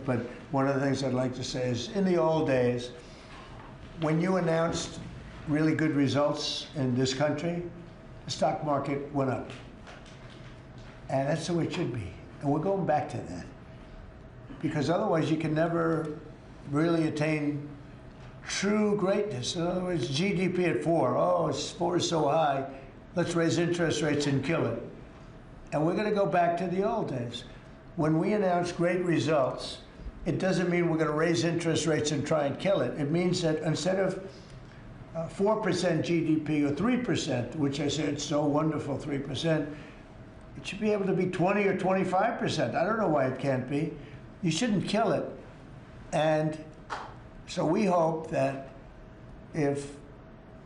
but one of the things I'd like to say is, in the old days, when you announced really good results in this country, the stock market went up. And that's the way it should be. And we're going back to that. Because otherwise you can never really attain true greatness. In other words, GDP at 4. Oh, 4 is so high. Let's raise interest rates and kill it. And we're going to go back to the old days. When we announce great results, it doesn't mean we're going to raise interest rates and try and kill it. It means that instead of 4% GDP or 3%, which I say it's so wonderful, 3%, it should be able to be 20 or 25%. I don't know why it can't be. You shouldn't kill it. And so we hope that if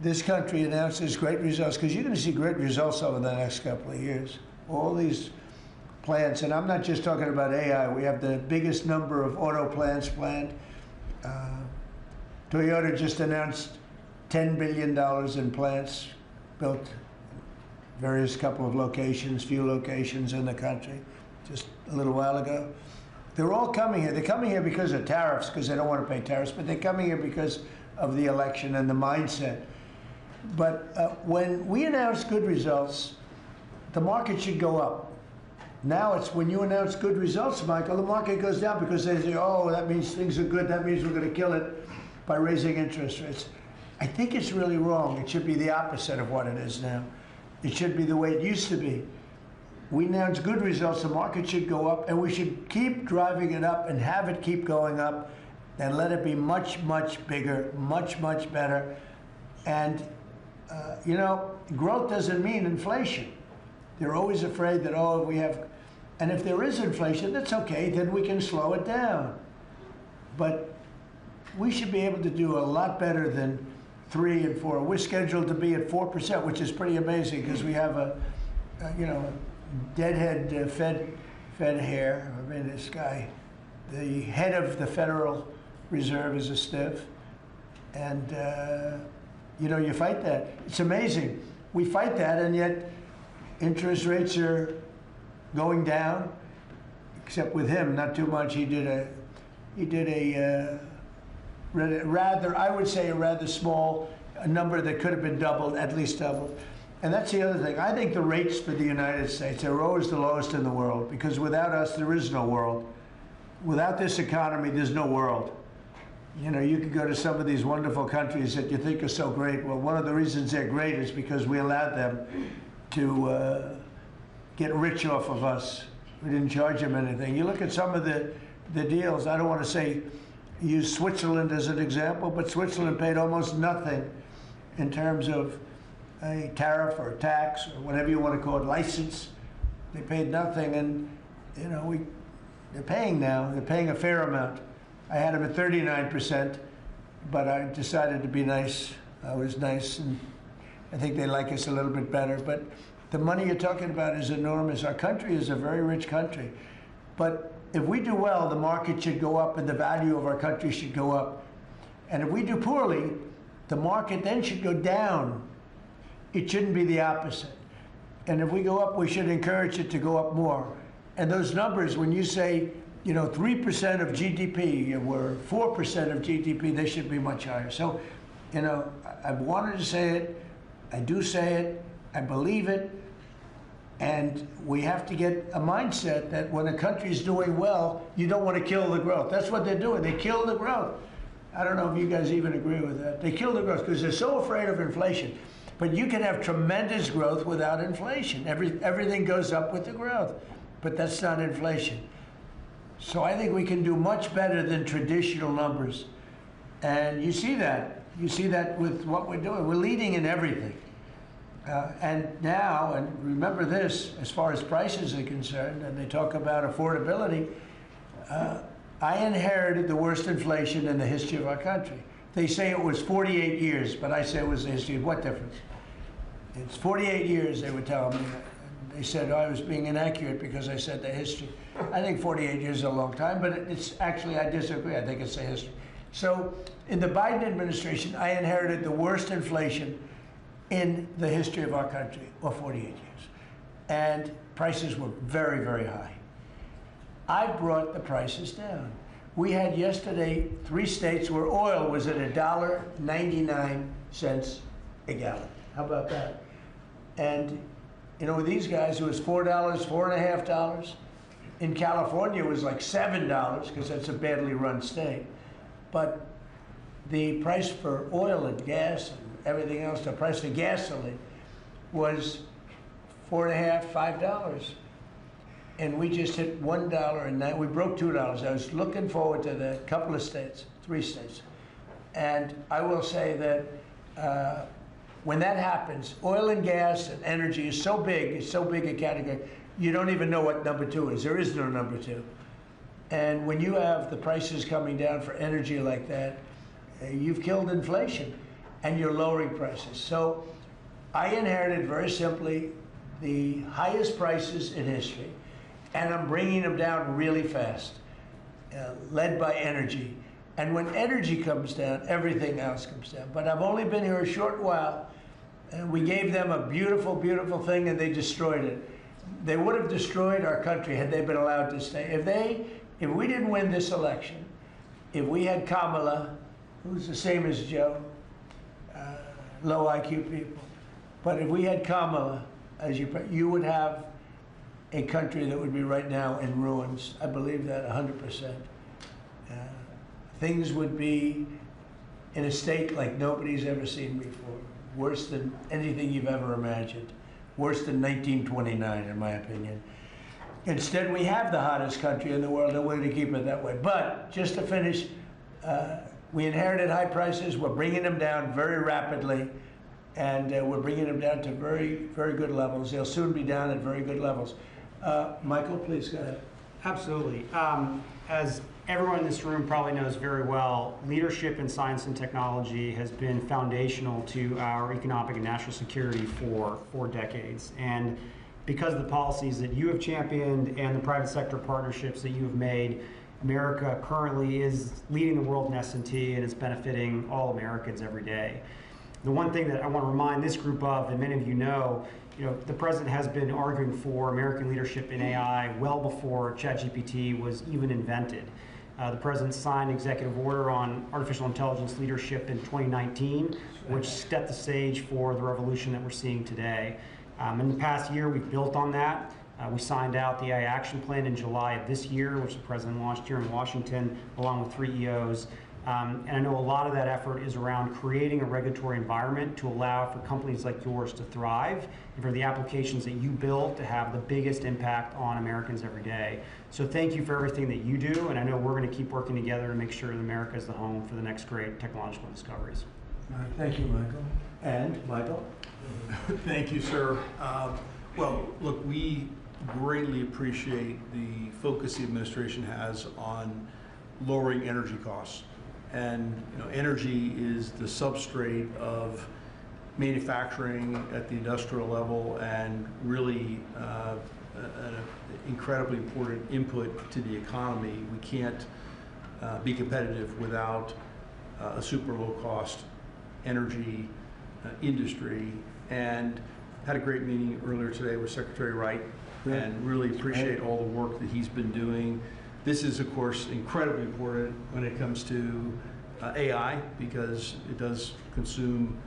this country announces great results, because you're going to see great results over the next couple of years, all these plants, and I'm not just talking about AI, we have the biggest number of auto plants planned. Toyota just announced $10 billion in plants built, various couple of locations, few locations in the country, just a little while ago. They're all coming here. They're coming here because of tariffs, because they don't want to pay tariffs, but they're coming here because of the election and the mindset. But when we announce good results, the market should go up. Now it's when you announce good results, Michael, the market goes down because they say, oh, that means things are good. That means we're going to kill it by raising interest rates. I think it's really wrong. It should be the opposite of what it is now. It should be the way it used to be. We announce good results, the market should go up, and we should keep driving it up and have it keep going up and let it be much, much bigger, much, much better. And, you know, growth doesn't mean inflation. They're always afraid that, oh, we have, and if there is inflation, that's okay, then we can slow it down. But we should be able to do a lot better than 3 and 4. We're scheduled to be at 4%, which is pretty amazing because we have a you know, deadhead Fed hair. I mean, this guy, the head of the Federal Reserve is a stiff. And, you know, you fight that. It's amazing. We fight that, and yet interest rates are going down, except with him, not too much. He did a rather, I would say, a rather small number that could have been doubled, at least doubled. And that's the other thing. I think the rates for the United States are always the lowest in the world, because without us, there is no world. Without this economy, there's no world. You know, you could go to some of these wonderful countries that you think are so great. Well, one of the reasons they're great is because we allowed them to get rich off of us. We didn't charge them anything. You look at some of the deals, I don't want to say, use Switzerland as an example, but Switzerland paid almost nothing in terms of a tariff or a tax or whatever you want to call it, license. They paid nothing, and you know, they're paying now. They're paying a fair amount. I had them at 39%, but I decided to be nice. I was nice, and I think they like us a little bit better. But the money you're talking about is enormous. Our country is a very rich country. But if we do well, the market should go up and the value of our country should go up. And if we do poorly, the market then should go down. It shouldn't be the opposite. And if we go up, we should encourage it to go up more. And those numbers, when you say, you know, 3% of GDP or 4% of GDP, they should be much higher. So, you know, I've wanted to say it. I do say it. I believe it. And we have to get a mindset that when a country is doing well, you don't want to kill the growth. That's what they're doing. They kill the growth. I don't know if you guys even agree with that. They kill the growth because they're so afraid of inflation. But you can have tremendous growth without inflation. Everything goes up with the growth. But that's not inflation. So I think we can do much better than traditional numbers. And you see that. You see that with what we're doing. We're leading in everything. And now, and remember this, as far as prices are concerned, and they talk about affordability, I inherited the worst inflation in the history of our country. They say it was 48 years, but I say it was the history. What difference? It's 48 years, they were telling me. They said, oh, I was being inaccurate because I said the history. I think 48 years is a long time, but it's actually, I disagree. I think it's the history. So in the Biden administration, I inherited the worst inflation in the history of our country, or 48 years. And prices were very, very high. I brought the prices down. We had yesterday 3 states where oil was at $1.99 a gallon. How about that? And you know, with these guys, it was $4, $4.50. In California, it was like $7 because that's a badly run state. But the price for oil and gas and everything else, the price of gasoline was $4.50, $5. And we just hit $1 and we broke $2. I was looking forward to that. Couple of states, 3 states. And I will say that when that happens, oil and gas and energy is so big, it's so big a category, you don't even know what number 2 is. There is no number 2. And when you have the prices coming down for energy like that, you've killed inflation and you're lowering prices. So I inherited very simply the highest prices in history, and I'm bringing them down really fast, led by energy. And when energy comes down, everything else comes down. But I've only been here a short while, and we gave them a beautiful, beautiful thing, and they destroyed it. They would have destroyed our country had they been allowed to stay. If we didn't win this election, if we had Kamala, who's the same as Joe, low IQ people, but if we had Kamala, as you would have a country that would be right now in ruins. I believe that 100%. Things would be in a state like nobody's ever seen before. Worse than anything you've ever imagined. Worse than 1929, in my opinion. Instead, we have the hottest country in the world, and we're going to keep it that way. But just to finish, we inherited high prices. We're bringing them down very rapidly, and we're bringing them down to very, very good levels. They'll soon be down at very good levels. Michael, please go ahead. Absolutely. As everyone in this room probably knows very well, leadership in science and technology has been foundational to our economic and national security for decades. And because of the policies that you have championed and the private sector partnerships that you have made, America currently is leading the world in S&T and is benefiting all Americans every day. The one thing that I want to remind this group of, and many of you know, the president has been arguing for American leadership in AI well before ChatGPT was even invented. The president signed an executive order on artificial intelligence leadership in 2019, which set the stage for the revolution that we're seeing today. In the past year, we've built on that. We signed out the AI Action Plan in July of this year, which the president launched here in Washington, along with 3 EOs. And I know a lot of that effort is around creating a regulatory environment to allow for companies like yours to thrive and for the applications that you build to have the biggest impact on Americans every day. So thank you for everything that you do, and I know we're going to keep working together to make sure that America is the home for the next great technological discoveries. All right, thank you, Michael. And Michael? Thank you, sir. Well, look, we greatly appreciate the focus the administration has on lowering energy costs. And energy is the substrate of manufacturing at the industrial level and really an incredibly important input to the economy. We can't be competitive without a super low cost energy industry. And had a great meeting earlier today with Secretary Wright, and really appreciate all the work that he's been doing. This is, of course, incredibly important when it comes to AI, because it does consume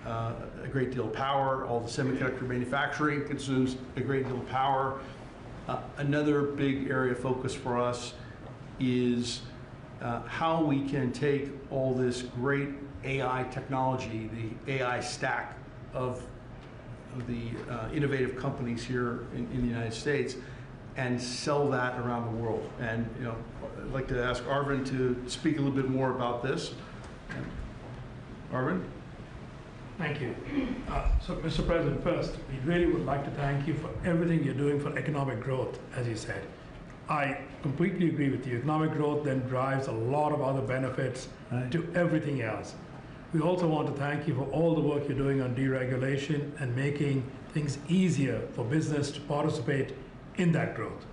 a great deal of power. All the semiconductor manufacturing consumes a great deal of power. Another big area of focus for us is how we can take all this great AI technology, the AI stack of the innovative companies here in the United States, and sell that around the world. And I'd like to ask Arvind to speak a little bit more about this. Arvind? Thank you. So, Mr. President, first, we really would like to thank you for everything you're doing for economic growth, as you said. I completely agree with you. Economic growth then drives a lot of other benefits to everything else. We also want to thank you for all the work you're doing on deregulation and making things easier for business to participate in that growth.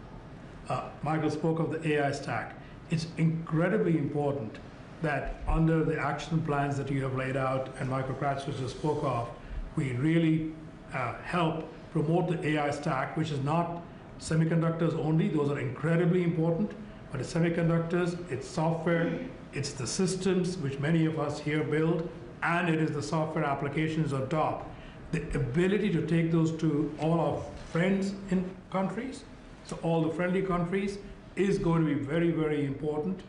Michael spoke of the AI stack. It's incredibly important that under the action plans that you have laid out and Michael Kratzer just spoke of, we really help promote the AI stack, which is not semiconductors only. Those are incredibly important, But it's semiconductors, it's software, it's the systems which many of us here build, and it is the software applications on top. The ability to take those to all our friends in countries, so all the friendly countries, is going to be very, very important.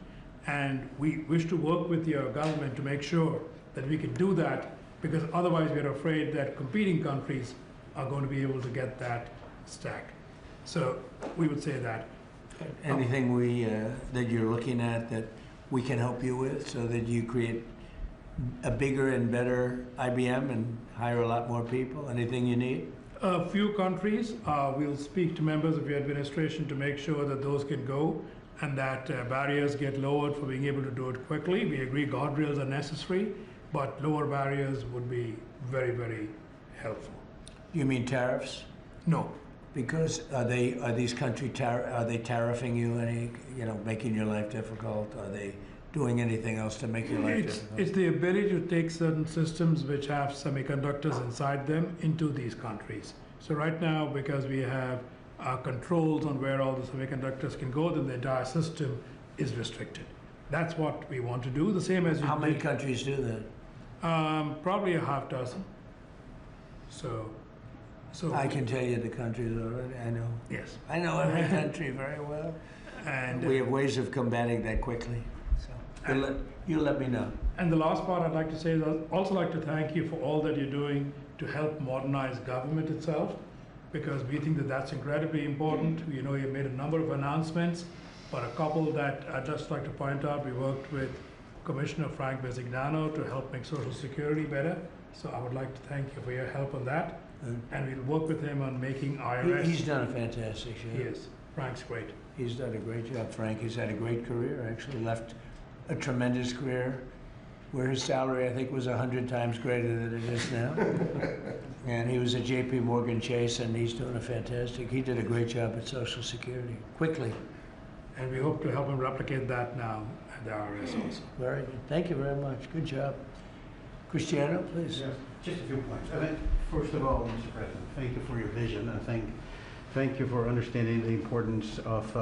And we wish to work with your government to make sure that we can do that, because otherwise we're afraid that competing countries are going to be able to get that stack. So we would say that. Anything that you're looking at that we can help you with so that you create a bigger and better IBM and hire a lot more people? Anything you need? A few countries, we'll speak to members of your administration to make sure that those can go and that barriers get lowered for being able to do it quickly. We agree guardrails are necessary, but lower barriers would be very, very helpful. You mean tariffs? No. Because are these countries tariffing you, making your life difficult? Are they doing anything else to make your life difficult? It's the ability to take certain systems which have semiconductors inside them into these countries. So right now, because we have controls on where all the semiconductors can go, then the entire system is restricted. That's what we want to do. The same as How many countries do that? Probably a half dozen. So I can tell you the countries already. I know. yes, I know every country very well. and We have ways of combating that quickly. So you let me know. And the last part I'd like to say is I'd also like to thank you for all that you're doing to help modernize government itself, because we think that that's incredibly important. You know, you made a number of announcements, but a couple that I'd just like to point out, we worked with Commissioner Frank Bisignano to help make Social Security better. So I would like to thank you for your help on that. And we'll work with him on making IRS. He's done a fantastic job. He is. Frank's great. He's done a great job, Frank. He's had a great career, actually left a tremendous career where his salary, I think, was 100 times greater than it is now. And he was at JP Morgan Chase, and he's doing he did a great job at Social Security, quickly. And we hope to help him replicate that now at the IRS also. Very good. Thank you very much. Good job. Cristiano, please. Yes, just a few points. I think, first of all, Mr. President, thank you for your vision, and thank you for understanding the importance of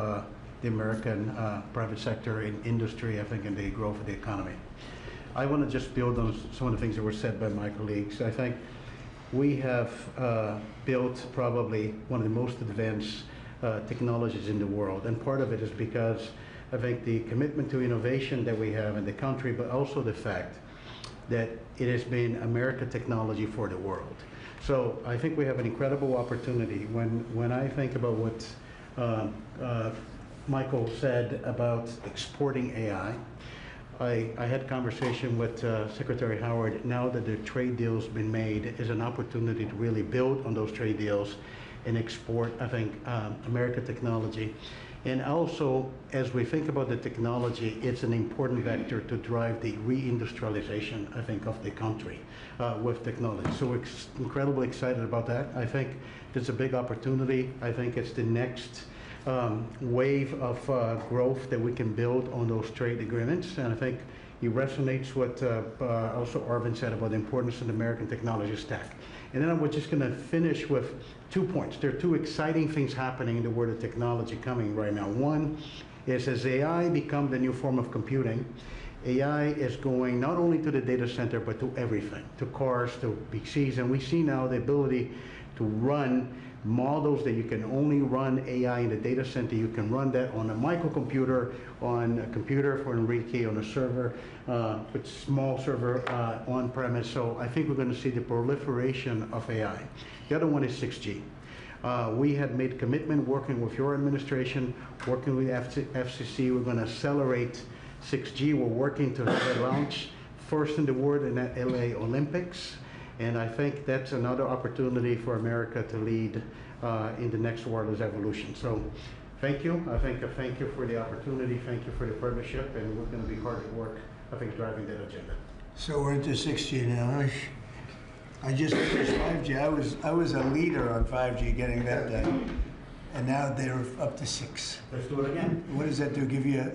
the American private sector in industry, I think, and the growth of the economy. I want to just build on some of the things that were said by my colleagues. I think we have built probably one of the most advanced technologies in the world, and part of it is because I think the commitment to innovation that we have in the country, but also the fact that it has been American technology for the world. So I think we have an incredible opportunity. When I think about what Michael said about exporting AI, I had a conversation with Secretary Howard. Now that the trade deal's been made, is an opportunity to really build on those trade deals and export, I think, American technology. And also, as we think about the technology, it's an important vector to drive the reindustrialization, I think, of the country with technology. So we're incredibly excited about that. I think it's a big opportunity. I think it's the next wave of growth that we can build on those trade agreements. And I think it resonates what also Arvind said about the importance of the American technology stack. And then I'm just going to finish with 2 points. There are 2 exciting things happening in the world of technology coming right now. One is, as AI becomes the new form of computing, AI is going not only to the data center, but to everything, to cars, to PCs. And we see now the ability to run models that you can only run AI in the data center. You can run that on a microcomputer, on a computer for Enrique, on a server, with small server on premise. So I think we're going to see the proliferation of AI. The other one is 6G. We had made commitment working with your administration, working with FCC. We're going to accelerate 6G. We're working to have a launch first in the world in the LA Olympics. And I think that's another opportunity for America to lead in the next wireless evolution. So thank you. Thank you for the opportunity. Thank you for the partnership. And we're going to be hard at work, I think, driving that agenda. So we're into 6G now. I just finished 5G. I was a leader on 5G, getting that done. And now they're up to 6. Let's do it again. What does that do? Give you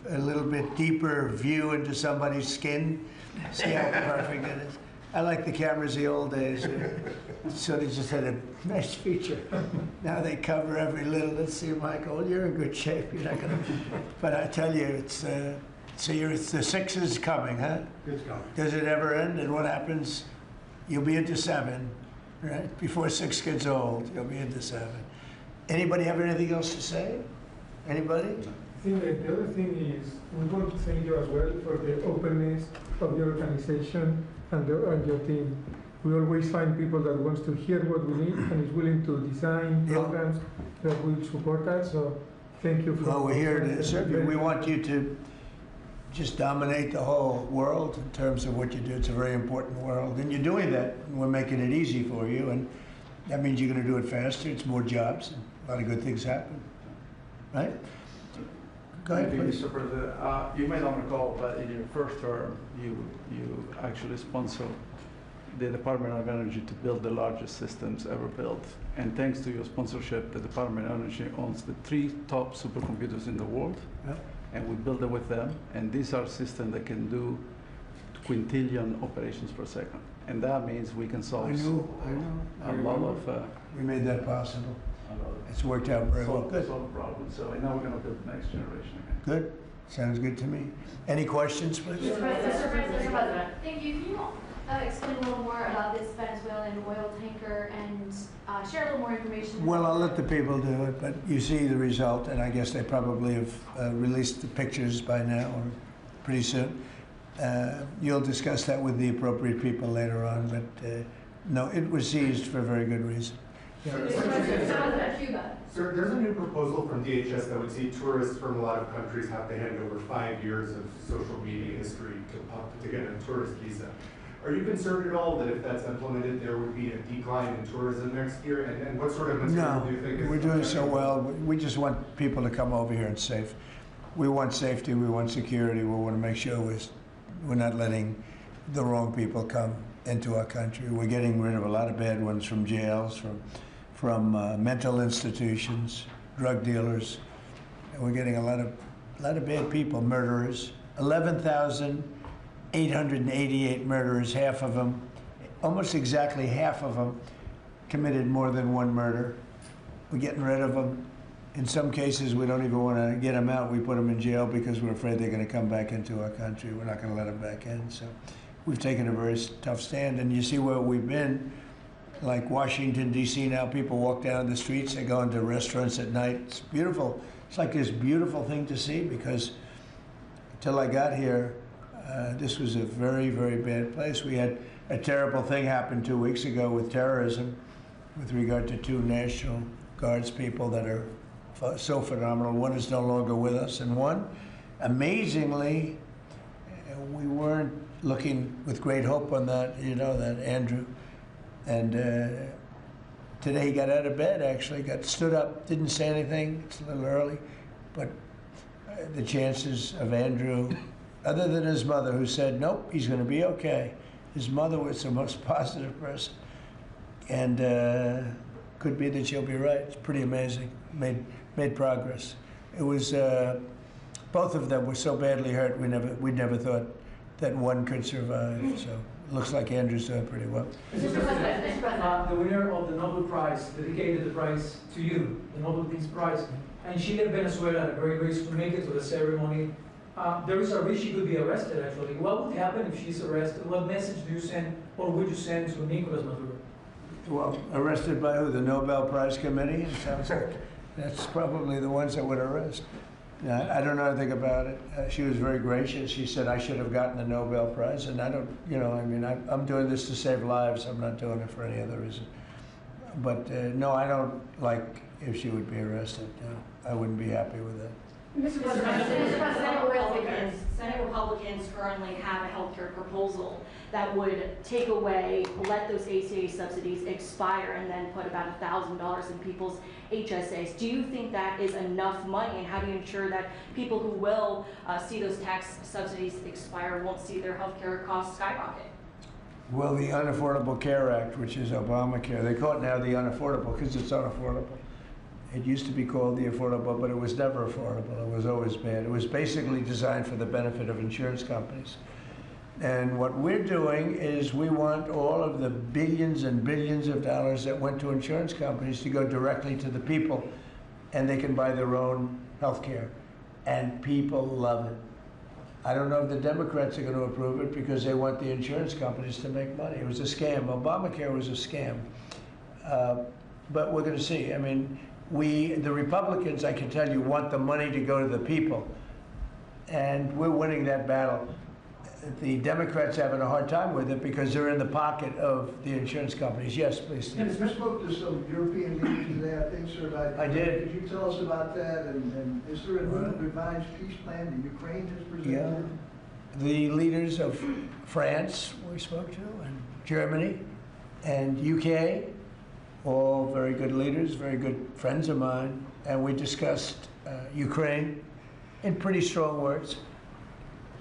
a little bit deeper view into somebody's skin? See how perfect it is? I like the cameras the old days. So they just had a nice feature. Now they cover every little. Let's see, Michael, you're in good shape. You're not gonna. But I tell you, it's it's the 6 is coming, huh? It's coming. Does it ever end? And what happens? You'll be into 7, right? Before 6 gets old, you'll be into 7. Anybody have anything else to say? Anybody? I think that the other thing is we want to thank you as well for the openness of your organization and your team. We always find people that wants to hear what we need and is willing to design Yeah. programs that will support us. So thank you for. Well, we're here to serve you. We want you to just dominate the whole world in terms of what you do. It's a very important world, and you're doing that. And we're making it easy for you, and that means you're going to do it faster. It's more jobs, and a lot of good things happen, right? Go ahead, Thank you, please. Mr. President. You may not recall, but in your first term, you actually sponsored the Department of Energy to build the largest systems ever built. And thanks to your sponsorship, the Department of Energy owns the 3 top supercomputers in the world. Yep. And we build it with them. And these are systems that can do quintillion operations per second. And that means we can solve I know. a lot of We made that possible. It's worked out very well. Good. solve problems. So now we're going to build the next generation again. Good. Sounds good to me. Any questions, please? Mr. President. Thank you. Can you explain a little more about this Venezuelan oil tanker and share a little more information? Well, I'll let the people do it, but you see the result, and I guess they probably have released the pictures by now or pretty soon. You'll discuss that with the appropriate people later on, but no, it was seized for a very good reason. Cuba. Sir, there's a new proposal from DHS that would see tourists from a lot of countries have to hand over 5 years of social media history to get a tourist visa. Are you concerned at all that if that's implemented, there would be a decline in tourism next year? And what sort of material No, do you think is... we're doing so well. We just want people to come over here and safe. We want safety, we want security, we want to make sure we're not letting the wrong people come into our country. We're getting rid of a lot of bad ones from jails, from mental institutions, drug dealers. And we're getting a lot of bad people, murderers. 11,888 murderers, half of them, almost exactly half of them, committed more than one murder. We're getting rid of them. In some cases, we don't even want to get them out. We put them in jail because we're afraid they're going to come back into our country. We're not going to let them back in. So we've taken a very tough stand. And you see where we've been, like Washington, D.C. now, people walk down the streets, they go into restaurants at night. It's beautiful. It's like this beautiful thing to see because until I got here, this was a very, very bad place. We had a terrible thing happen 2 weeks ago with terrorism with regard to 2 National Guards people that are so phenomenal. One is no longer with us, and one, amazingly, we weren't looking with great hope on that, you know, that Andrew. And today he got out of bed, actually, stood up, didn't say anything. It's a little early, but the chances of Andrew, other than his mother who said, nope, he's going to be okay. His mother was the most positive person. And could be that she'll be right. It's pretty amazing. Made progress. It was, both of them were so badly hurt, we never thought that one could survive. So it looks like Andrew's doing pretty well. Mr. President. The winner of the Nobel Prize dedicated the prize to you, the Nobel Peace Prize. And she left Venezuela very, very soon to make it to the ceremony. There is a risk she could be arrested, actually. What would happen if she's arrested? What message do you send, or would you send to Nicolas Maduro? Well, arrested by who? The Nobel Prize Committee? It sounds like that's probably the ones that would arrest. I don't know anything about it. She was very gracious. She said I should have gotten the Nobel Prize, and I don't, you know, I mean, I'm doing this to save lives. I'm not doing it for any other reason. But no, I don't like if she would be arrested. No, I wouldn't be happy with that. Mr. President, Senate Republicans currently have a healthcare proposal that would take away, let those ACA subsidies expire and then put about $1,000 in people's HSAs. Do you think that is enough money, and how do you ensure that people who will see those tax subsidies expire won't see their healthcare costs skyrocket? Well, the Unaffordable Care Act, which is Obamacare, they call it now the unaffordable because it's unaffordable. It used to be called the affordable, but it was never affordable. It was always bad. It was basically designed for the benefit of insurance companies. And what we're doing is we want all of the billions and billions of dollars that went to insurance companies to go directly to the people, and they can buy their own health care. And people love it. I don't know if the Democrats are going to approve it because they want the insurance companies to make money. It was a scam. Obamacare was a scam. But we're going to see. I mean, the Republicans, I can tell you, want the money to go to the people. And we're winning that battle. The Democrats are having a hard time with it because they're in the pocket of the insurance companies. Yes, please. You spoke to some European leaders today, I think, sir. I did. Could you tell us about that? And is there a new revised peace plan that Ukraine has presented? Yeah. The leaders of France we spoke to, and Germany, and UK, all very good leaders, very good friends of mine, and we discussed Ukraine in pretty strong words.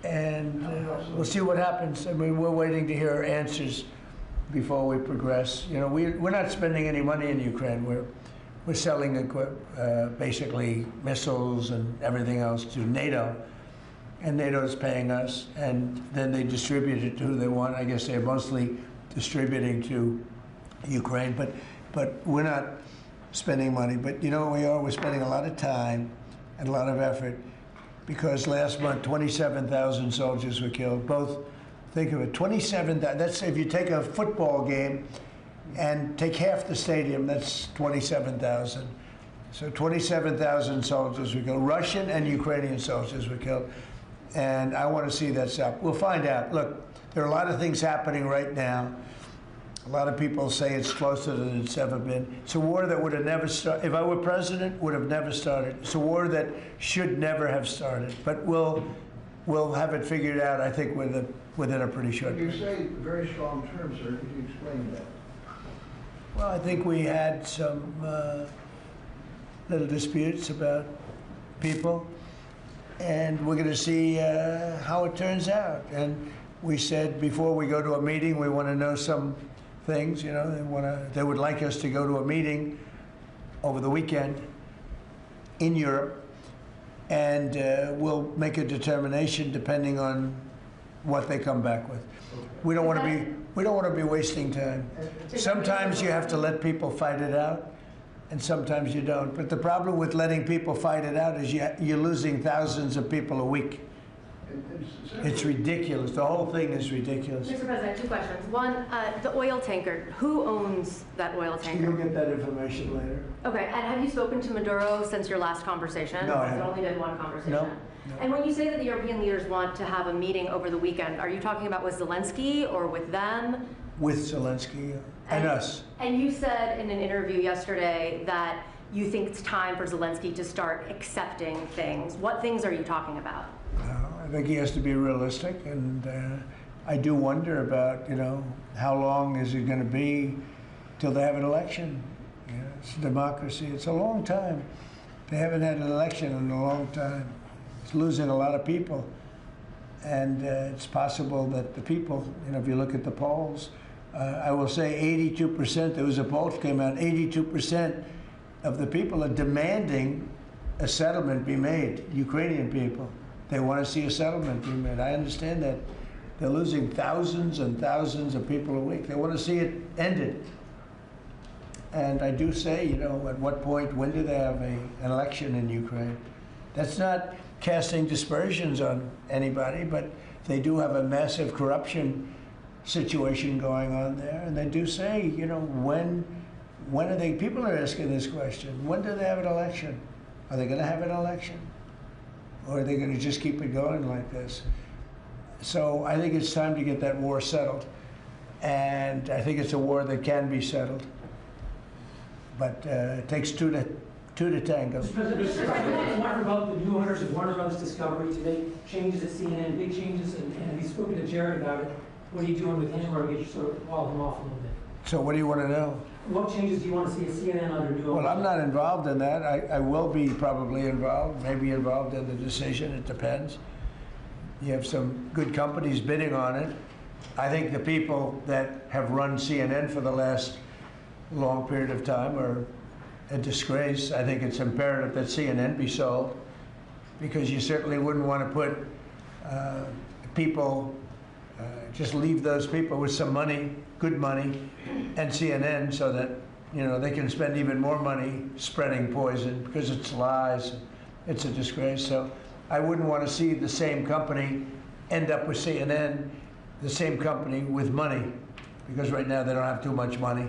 And we'll see what happens. I mean, we're waiting to hear answers before we progress. You know, we're not spending any money in Ukraine. We're selling basically missiles and everything else to NATO, and NATO is paying us, and then they distribute it to who they want. I guess they're mostly distributing to Ukraine, but we're not spending money. But you know what we are? We're spending a lot of time and a lot of effort. Because last month, 27,000 soldiers were killed. Both, think of it, 27,000. That's if you take a football game and take half the stadium, that's 27,000. So 27,000 soldiers were killed. Russian and Ukrainian soldiers were killed. And I want to see that stop. We'll find out. Look, there are a lot of things happening right now. A lot of people say it's closer than it's ever been. It's a war that would have never started. If I were president, would have never started. It's a war that should never have started. But we'll have it figured out, I think, within a pretty short You period. say very strong terms, sir. Could you explain that? Well, I think we had some little disputes about people, and we're going to see how it turns out. And we said before we go to a meeting, we want to know some things, you know, they would like us to go to a meeting over the weekend in Europe, and we'll make a determination depending on what they come back with. We don't want to be wasting time. Sometimes you have to let people fight it out, and sometimes you don't. But the problem with letting people fight it out is you're losing thousands of people a week. It's ridiculous. The whole thing is ridiculous. Mr. President, two questions. One, the oil tanker. Who owns that oil tanker? You'll get that information later. Okay, and have you spoken to Maduro since your last conversation? No, I haven't. It's only been one conversation. No. And when you say that the European leaders want to have a meeting over the weekend, are you talking about with Zelensky or with them? With Zelensky and us. And you said in an interview yesterday that you think it's time for Zelensky to start accepting things. What things are you talking about? I think he has to be realistic, and I do wonder about, you know, how long is it going to be till they have an election? You know, it's democracy. It's a long time. They haven't had an election in a long time. It's losing a lot of people, and it's possible that the people, you know, if you look at the polls, I will say 82%. There was a poll that came out. 82% of the people are demanding a settlement be made. Ukrainian people. They want to see a settlement be made. I understand that. They're losing thousands and thousands of people a week. They want to see it ended. And I do say, you know, at what point, when do they have an election in Ukraine? That's not casting dispersions on anybody, but they do have a massive corruption situation going on there. And they do say, you know, when are they, people are asking this question, when do they have an election? Are they going to have an election? Or are they going to just keep it going like this? So I think it's time to get that war settled. And I think it's a war that can be settled. But it takes two to tango. Mr. President, Warner about the new owners of Warner Brothers Discovery to make changes at CNN, big changes, and have you spoken to Jared about it? What are you doing with him, or get you sort of wall him off a little bit? So what do you want to know? What changes do you want to see at CNN under new owners? Well, I'm not involved in that. I will be probably involved, maybe involved in the decision. It depends. You have some good companies bidding on it. I think the people that have run CNN for the last long period of time are a disgrace. I think it's imperative that CNN be sold, because you certainly wouldn't want to put people Just leave those people with some money, good money, and CNN, so that they can spend even more money spreading poison, because it's lies. It's a disgrace. So I wouldn't want to see the same company end up with CNN, the same company with money, because right now they don't have too much money,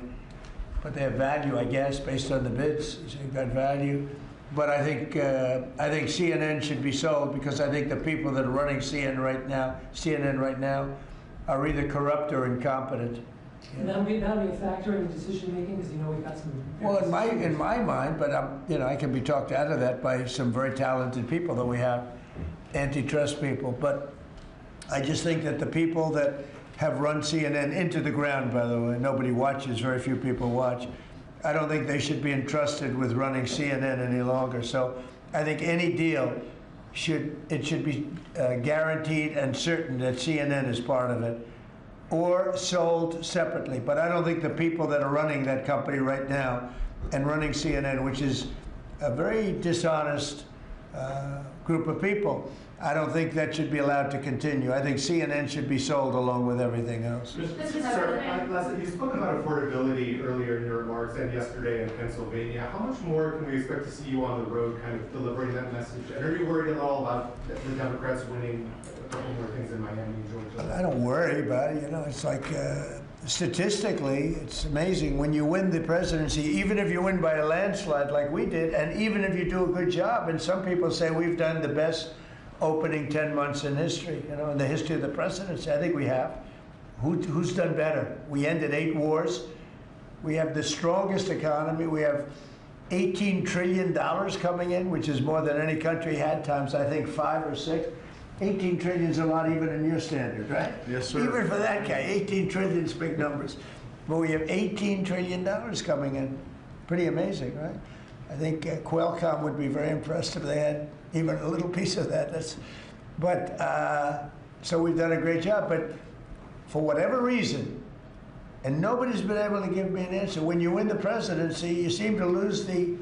but they have value, I guess, based on the bids. They've got value. But I think CNN should be sold, because I think the people that are running CNN right now are either corrupt or incompetent. And that'll be a factor in the decision making, because we've got some. Well, in my mind, but I can be talked out of that by some very talented people that we have, antitrust people. But I just think that the people that have run CNN into the ground, by the way, nobody watches, very few people watch. I don't think they should be entrusted with running CNN any longer. So I think any deal should be guaranteed and certain that CNN is part of it, or sold separately. But I don't think the people that are running that company right now and running CNN, which is a very dishonest group of people, I don't think that should be allowed to continue. I think CNN should be sold along with everything else. Sir, lastly, you spoke about affordability earlier in your remarks and yesterday in Pennsylvania. How much more can we expect to see you on the road kind of delivering that message? And are you worried at all about the Democrats winning a couple more things in Miami and Georgia? I don't worry about it. It's like statistically, it's amazing. When you win the presidency, even if you win by a landslide like we did, and even if you do a good job, and some people say we've done the best opening 10 months in history, in the history of the presidency. I think we have. Who's done better? We ended 8 wars. We have the strongest economy. We have $18 trillion coming in, which is more than any country had, times I think 5 or 6. 18 trillion is a lot even in your standard, right? Yes, sir. Even for that guy, 18 trillion is big numbers. But we have $18 trillion coming in. Pretty amazing, right? I think Qualcomm would be very impressed if they had even a little piece of that. So we've done a great job. But for whatever reason, and nobody's been able to give me an answer, when you win the presidency, you seem to lose the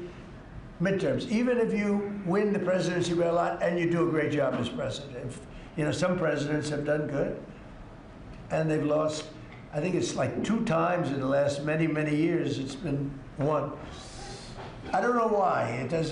midterms. Even if you win the presidency by a lot and you do a great job as president. Some presidents have done good, and they've lost. I think it's like 2 times in the last many, many years it's been won. I don't know why. It doesn't